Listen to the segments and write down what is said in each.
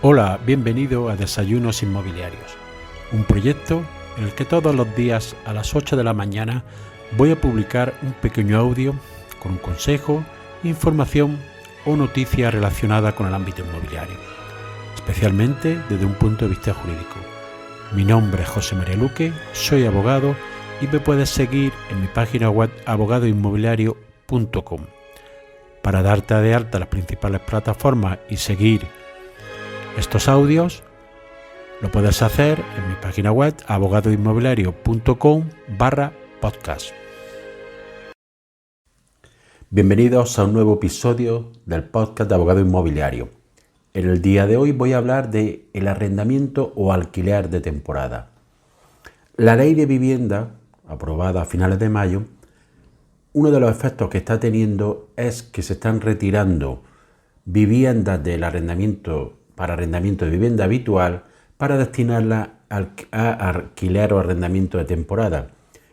Hola, bienvenido a Desayunos Inmobiliarios, un proyecto en el que todos los días a las 8 de la mañana voy a publicar un pequeño audio con un consejo, información o noticia relacionada con el ámbito inmobiliario, especialmente desde un punto de vista jurídico. Mi nombre es José María Luque, soy abogado y me puedes seguir en mi página web abogadoinmobiliario.com. Para darte de alta las principales plataformas y seguir estos audios, lo puedes hacer en mi página web abogadoinmobiliario.com/podcast. Bienvenidos a un nuevo episodio del podcast de Abogado Inmobiliario. En el día de hoy voy a hablar de el arrendamiento o alquiler de temporada. La ley de vivienda, aprobada a finales de mayo, uno de los efectos que está teniendo es que se están retirando viviendas del arrendamiento para arrendamiento de vivienda habitual para destinarla a alquiler o arrendamiento de temporada,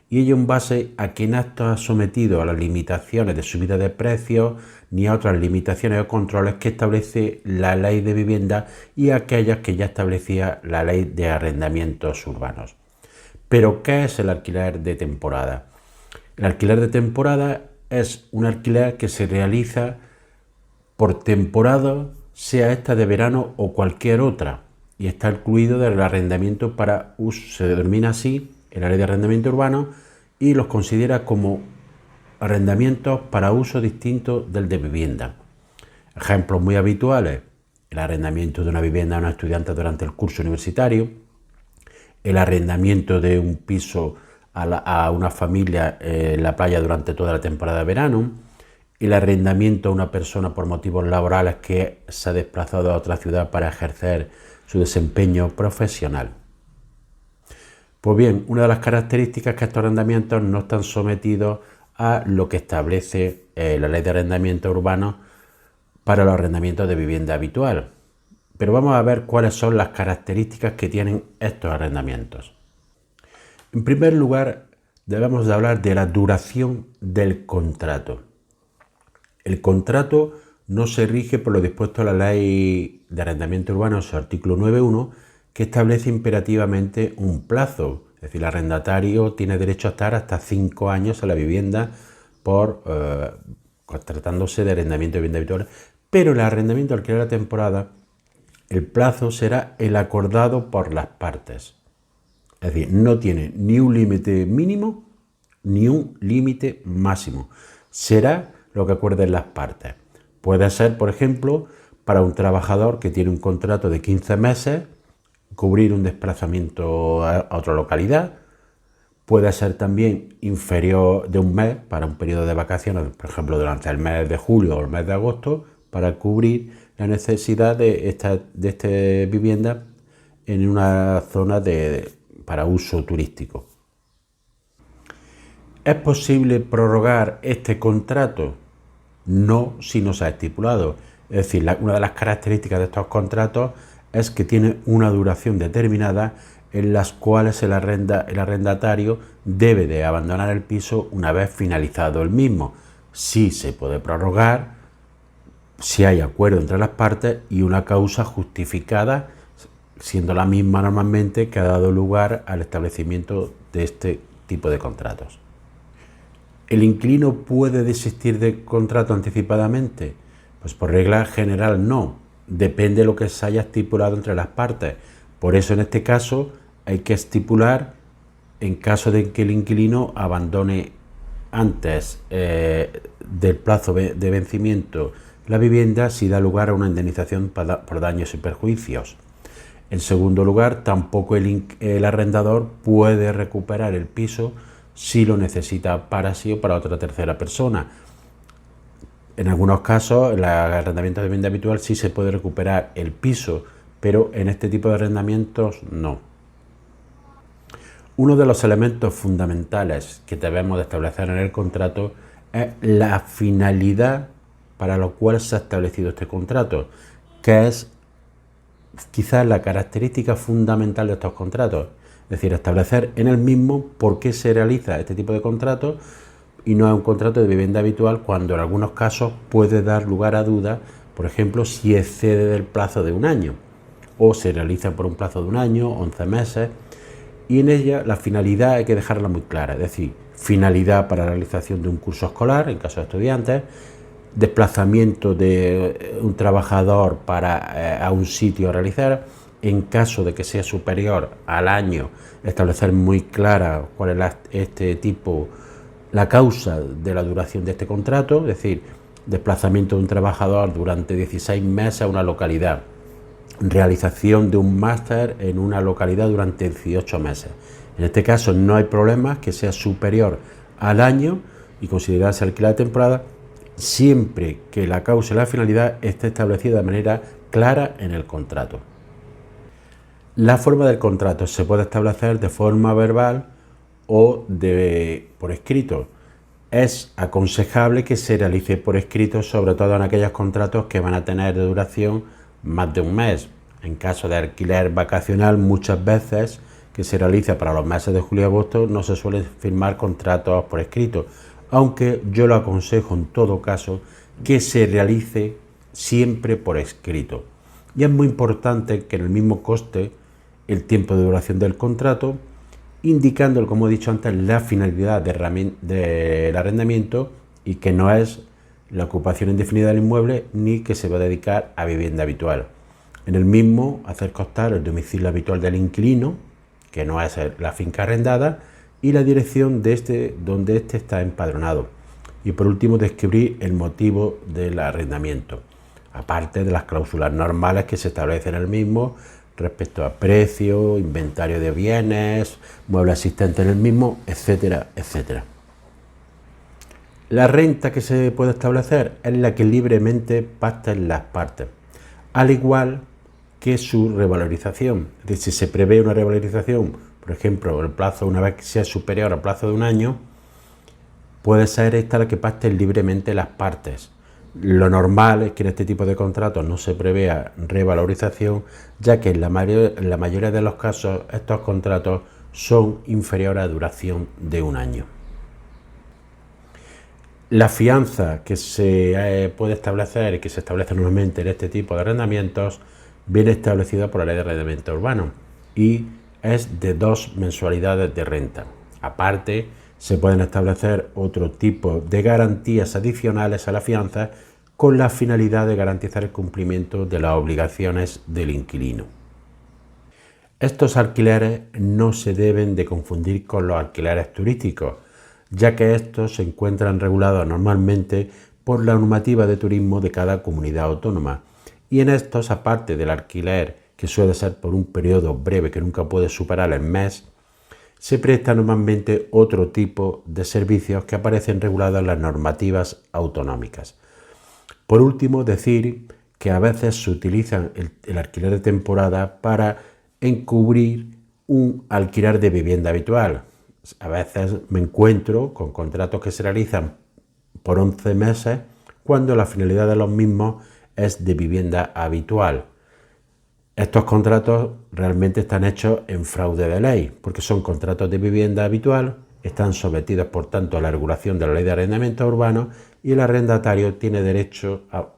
y ello en base a que no está sometido a las limitaciones de subida de precios ni a otras limitaciones o controles que establece la ley de vivienda y aquellas que ya establecía la ley de arrendamientos urbanos. Pero, ¿qué es el alquiler de temporada? El alquiler de temporada es un alquiler que se realiza por temporada, sea esta de verano o cualquier otra, y está incluido del arrendamiento para uso. Se denomina así en la ley de arrendamiento urbano y los considera como arrendamientos para uso distinto del de vivienda. Ejemplos muy habituales: el arrendamiento de una vivienda a un estudiante durante el curso universitario, el arrendamiento de un piso a una familia en la playa durante toda la temporada de verano, el arrendamiento a una persona por motivos laborales que se ha desplazado a otra ciudad para ejercer su desempeño profesional. Pues bien, una de las características es que estos arrendamientos no están sometidos a lo que establece la ley de arrendamiento urbano para los arrendamientos de vivienda habitual. Pero vamos a ver cuáles son las características que tienen estos arrendamientos. En primer lugar, debemos de hablar de la duración del contrato. El contrato no se rige por lo dispuesto en la Ley de Arrendamiento Urbano, su artículo 9.1, que establece imperativamente un plazo. Es decir, el arrendatario tiene derecho a estar hasta 5 años en la vivienda tratándose de arrendamiento de vivienda habitual. Pero en el arrendamiento alquiler a temporada, el plazo será el acordado por las partes. Es decir, no tiene ni un límite mínimo ni un límite máximo. Será lo que acuerden las partes. Puede ser, por ejemplo, para un trabajador que tiene un contrato de 15 meses, cubrir un desplazamiento a otra localidad. Puede ser también inferior de un mes para un periodo de vacaciones, por ejemplo, durante el mes de julio o el mes de agosto, para cubrir la necesidad de esta vivienda en una zona para uso turístico. ¿Es posible prorrogar este contrato? No, si no se ha estipulado. Es decir, una de las características de estos contratos es que tiene una duración determinada en las cuales el arrendatario debe de abandonar el piso una vez finalizado el mismo. Sí se puede prorrogar si hay acuerdo entre las partes y una causa justificada, siendo la misma normalmente que ha dado lugar al establecimiento de este tipo de contratos. ¿El inquilino puede desistir del contrato anticipadamente? Pues por regla general no, depende de lo que se haya estipulado entre las partes. Por eso en este caso hay que estipular, en caso de que el inquilino abandone antes del plazo de vencimiento la vivienda, si da lugar a una indemnización por daños y perjuicios. En segundo lugar, tampoco el arrendador puede recuperar el piso si lo necesita para sí o para otra tercera persona. En algunos casos, en el arrendamiento de vivienda habitual sí se puede recuperar el piso, pero en este tipo de arrendamientos no. Uno de los elementos fundamentales que debemos de establecer en el contrato es la finalidad para la cual se ha establecido este contrato, que es quizás la característica fundamental de estos contratos. Es decir, establecer en el mismo por qué se realiza este tipo de contrato y no es un contrato de vivienda habitual, cuando en algunos casos puede dar lugar a dudas, por ejemplo, si excede del plazo de un año. o se realiza por un plazo de un año, 11 meses, y en ella la finalidad hay que dejarla muy clara, es decir, finalidad para la realización de un curso escolar, en caso de estudiantes, desplazamiento de un trabajador a un sitio a realizar, en caso de que sea superior al año, establecer muy clara cuál es la causa de la duración de este contrato, es decir, desplazamiento de un trabajador durante 16 meses a una localidad, realización de un máster en una localidad durante 18 meses. En este caso no hay problema que sea superior al año y considerarse alquiler de temporada, siempre que la causa y la finalidad esté establecida de manera clara en el contrato. La forma del contrato se puede establecer de forma verbal o por escrito. Es aconsejable que se realice por escrito, sobre todo en aquellos contratos que van a tener de duración más de un mes. En caso de alquiler vacacional, muchas veces que se realiza para los meses de julio y agosto, no se suelen firmar contratos por escrito, aunque yo lo aconsejo en todo caso que se realice siempre por escrito. Y es muy importante que en el mismo coste el tiempo de duración del contrato, indicando, como he dicho antes, la finalidad del arrendamiento y que no es la ocupación indefinida del inmueble ni que se va a dedicar a vivienda habitual. En el mismo, hacer constar el domicilio habitual del inquilino, que no es la finca arrendada, y la dirección de donde éste está empadronado. Y por último, describir el motivo del arrendamiento, aparte de las cláusulas normales que se establecen en el mismo respecto a precio, inventario de bienes, muebles existentes en el mismo, etcétera, etcétera. La renta que se puede establecer es la que libremente pacten las partes, al igual que su revalorización. Es decir, si se prevé una revalorización, por ejemplo, el plazo, una vez que sea superior al plazo de un año, puede ser esta la que pacten libremente las partes. Lo normal es que en este tipo de contratos no se prevea revalorización, ya que en la mayoría de los casos estos contratos son inferiores a duración de un año. La fianza que se puede establecer y que se establece normalmente en este tipo de arrendamientos viene establecida por la Ley de Arrendamiento Urbano y es de 2 mensualidades de renta. Aparte, se pueden establecer otro tipo de garantías adicionales a la fianza con la finalidad de garantizar el cumplimiento de las obligaciones del inquilino. Estos alquileres no se deben de confundir con los alquileres turísticos, ya que estos se encuentran regulados normalmente por la normativa de turismo de cada comunidad autónoma. Y en estos, aparte del alquiler, que suele ser por un periodo breve que nunca puede superar el mes, se presta normalmente otro tipo de servicios que aparecen regulados en las normativas autonómicas. Por último, decir que a veces se utiliza el alquiler de temporada para encubrir un alquiler de vivienda habitual. A veces me encuentro con contratos que se realizan por 11 meses cuando la finalidad de los mismos es de vivienda habitual. Estos contratos realmente están hechos en fraude de ley, porque son contratos de vivienda habitual, están sometidos por tanto a la regulación de la Ley de Arrendamiento Urbano y el arrendatario tiene derecho a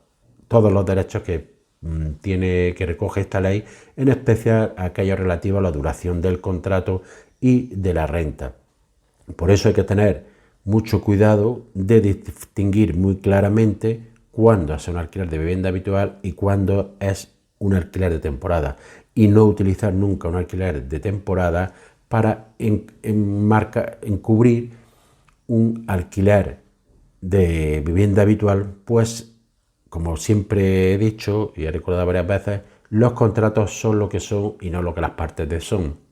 todos los derechos que recoge esta ley, en especial aquellos relativos a la duración del contrato y de la renta. Por eso hay que tener mucho cuidado de distinguir muy claramente cuándo es un alquiler de vivienda habitual y cuándo es un alquiler de temporada, y no utilizar nunca un alquiler de temporada para encubrir un alquiler de vivienda habitual, pues como siempre he dicho y he recordado varias veces, los contratos son lo que son y no lo que las partes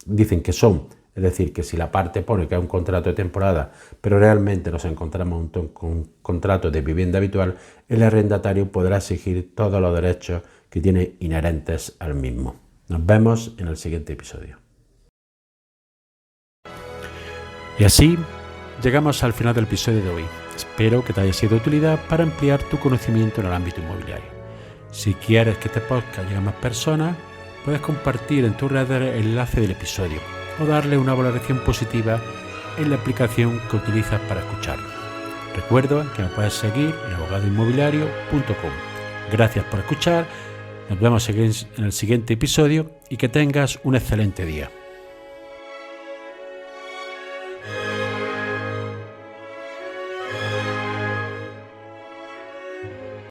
dicen que son. Es decir, que si la parte pone que es un contrato de temporada, pero realmente nos encontramos con un contrato de vivienda habitual, el arrendatario podrá exigir todos los derechos que tiene inherentes al mismo. Nos vemos en el siguiente episodio. Y así llegamos al final del episodio de hoy. Espero que te haya sido de utilidad para ampliar tu conocimiento en el ámbito inmobiliario. Si quieres que este podcast llegue a más personas, puedes compartir en tus redes el enlace del episodio o darle una valoración positiva en la aplicación que utilizas para escucharlo. Recuerda que me puedes seguir en abogadoinmobiliario.com. Gracias por escuchar Nos vemos en el siguiente episodio y que tengas un excelente día.